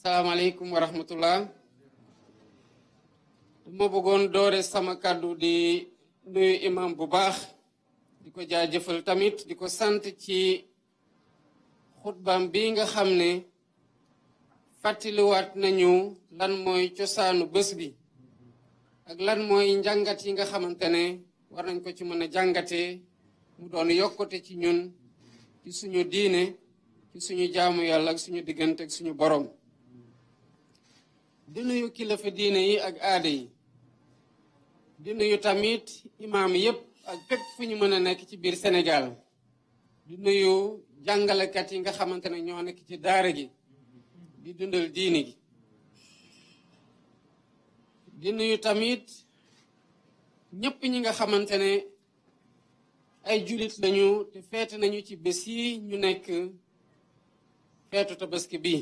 Assalamualaikum warahmatullah. Dama bëggoon doore sama kàddu di nuyu imam bu baax di ko jaajëfal tamit di ko sant ci xutbaam bi nga xam ne fàttaliwaat nañu lan mooy cosaanu bés bi ak lan mooy njàngat yi nga xamante ne war nañ ko ci mën a jàngatee mu doon yokkute ci ñun ci suñu diine ci suñu jaamu yàlla ak suñu diggante ak suñu borom. di nuyu kilifa diine yi ak aada yi di nuyu tamit imaam yépp ak fépp fu ñu mën a nekk ci biir Sénégal di nuyu jàngalekat yi nga xamante ne ñoo nekk ci daara gi di dundal diini gi di nuyu tamit ñépp ñi nga xamante ne ay julit lañu te feete nañu ci bés yi ñu nekk feetu tabaski bi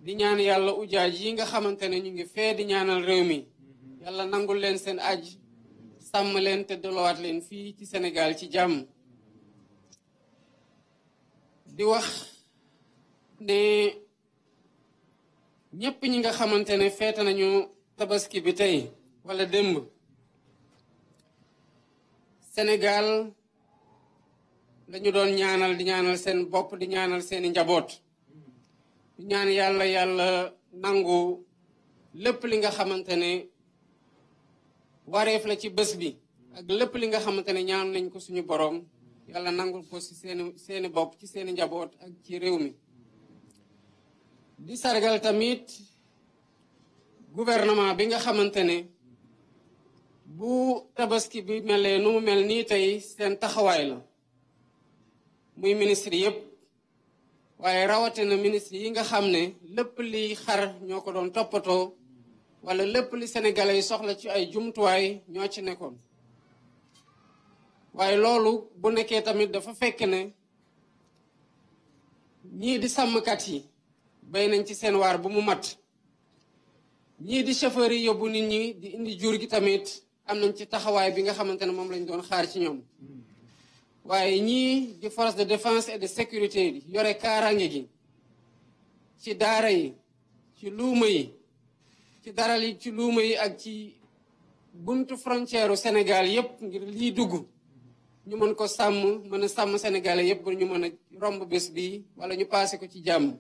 di ñaan yàlla ujaaj yi nga xamante ne ñu ngi fee di ñaanal réew mi yàlla nangul leen seen aj sàmm leen te dolowaat leen fii ci Sénégal ci jàmm di wax ne ñépp ñi nga xamante ne feete nañu tabaski bi tey wala démb Sénégal lañu doon ñaanal di ñaanal seen bopp di ñaanal seeni njaboot di ñaan yàlla nangu lépp li nga xamante ne wareef la ci bés bi ak lépp li nga xamante ne ñaan nañ ko suñu boroom yàlla nangul ko ci seeni bopp ci seeni njaboot ak ci réew mi di sargal tamit gouvernement bi nga xamante ne bu tabaski bi melee nu mu mel nii tey seen taxawaay la muy ministre yépp waaye rawatina ministre yi nga xam ne lépp li xar ñoo ko doon toppatoo wala lépp li sénégalais yi soxla ci ay jumtuwaay ñoo ci nekkoon waaye loolu bu nekkee tamit dafa fekk ne ñii di sàmmkat yi bay nañ ci seen waar bu mu mat ñii di chauffeur yi yóbbu nit ñi di indi jur gi tamit am nañ ci taxawaay bi nga xamante ne moom lañ doon xaar ci ñoom waaye ñii di force de défense et de sécurité yi yore kaaraange gi ci daara yi ci luuma yi ci daral yi ci luuma yi ak ci buntu frontière u Sénégal yépp ngir lii dugg ñu mën ko sàmm mën a sàmm sénégalais yépp ba ñu mën a romb bés bi wala ñu paase ko ci jàmm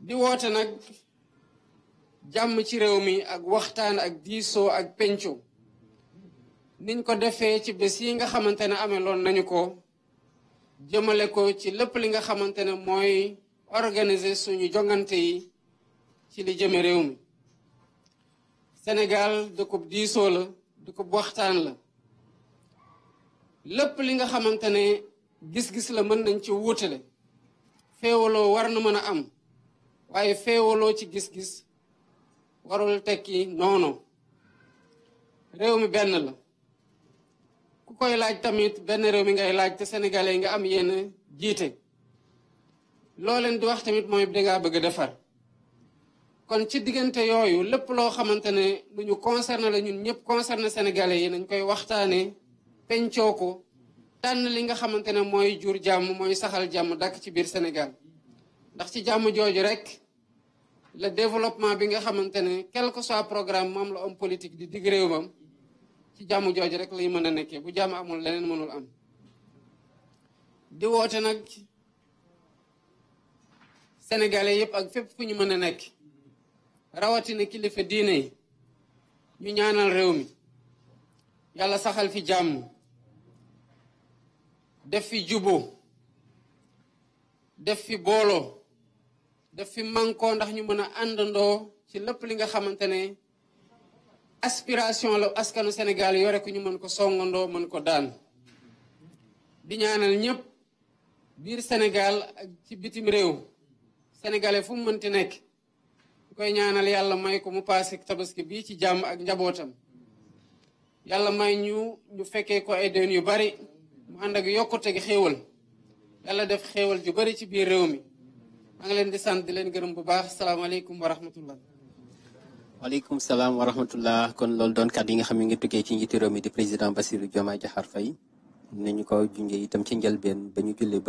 di woote nag jàmm ci réew mi ak waxtaan ak diisoo ak penco niñ ko defee ci bés yi nga xamante ne ameloon nañu ko jëmale ko ci lépp li nga xamante ne mooy organiser suñu jongante yi ci li jëme réew mi Sénégal dëkkub diisoo la dëkkub waxtaan la lépp li nga xamante ne gis-gis la mën nañ ci wuutale féewaloo war na mën a am waaye féewaloo ci gis-gis warul tekki noonu réew mi benn la ku koy laaj tamit benn réew mi ngay laaj te sénégalais nga am yenn jiite loo leen di wax tamit mooy dangaa bëgg a defar kon ci diggante yooyu lépp loo xamante ne lu ñu concerné la ñun ñëpp concerné sénégalais yi nañ koy waxtaane pencoo ko tànn li nga xamante ne mooy jur jàmm mooy saxal jàmm dakk ci biir Sénégal ndax ci jàmm jooju rek le développement bi nga xamante ne quel que soit programme moom la homme politique di digg réewam ci jàmm jooju rek lay mën a nekkee bu jàmm amul leneen mënul am di woote nag sénégalais yépp ak fépp fu ñu mën a nekk rawatina kilifa diine yi ñu ñaanal réew mi yàlla saxal fi jàmm def fi jubo def fi booloo def fi mànkoo ndax ñu mën a àndandoo ci lépp li nga xamante ne aspiration la askanu Sénégal yore ko ñu mën ko songandoo mën ko daan di ñaanal ñëpp biir Sénégal ak ci bitim réew sénégalais fu mu mënti nekk ñu koy ñaanal yàlla may ko mu paase tabaski bii ci jàmm ak njabootam yàlla may ñu fekkee ko ay déwén yu bari mu ànd ak yokkute gi xéewal yàlla def xéewal ju bari ci biir réew mi maa ngi leen di sant di leen gërëm bu baax salaamaaleykum wa rahmatullah. waaleykum salaam wa rahmatullah kon loolu doon kàddu yi nga xam ne ngi tukkee ci njiitu réew mi di président Bassirou Diomaye Diakhar Faye ni ñu ko junjee itam ci njëlbeen ba ñu jullee bés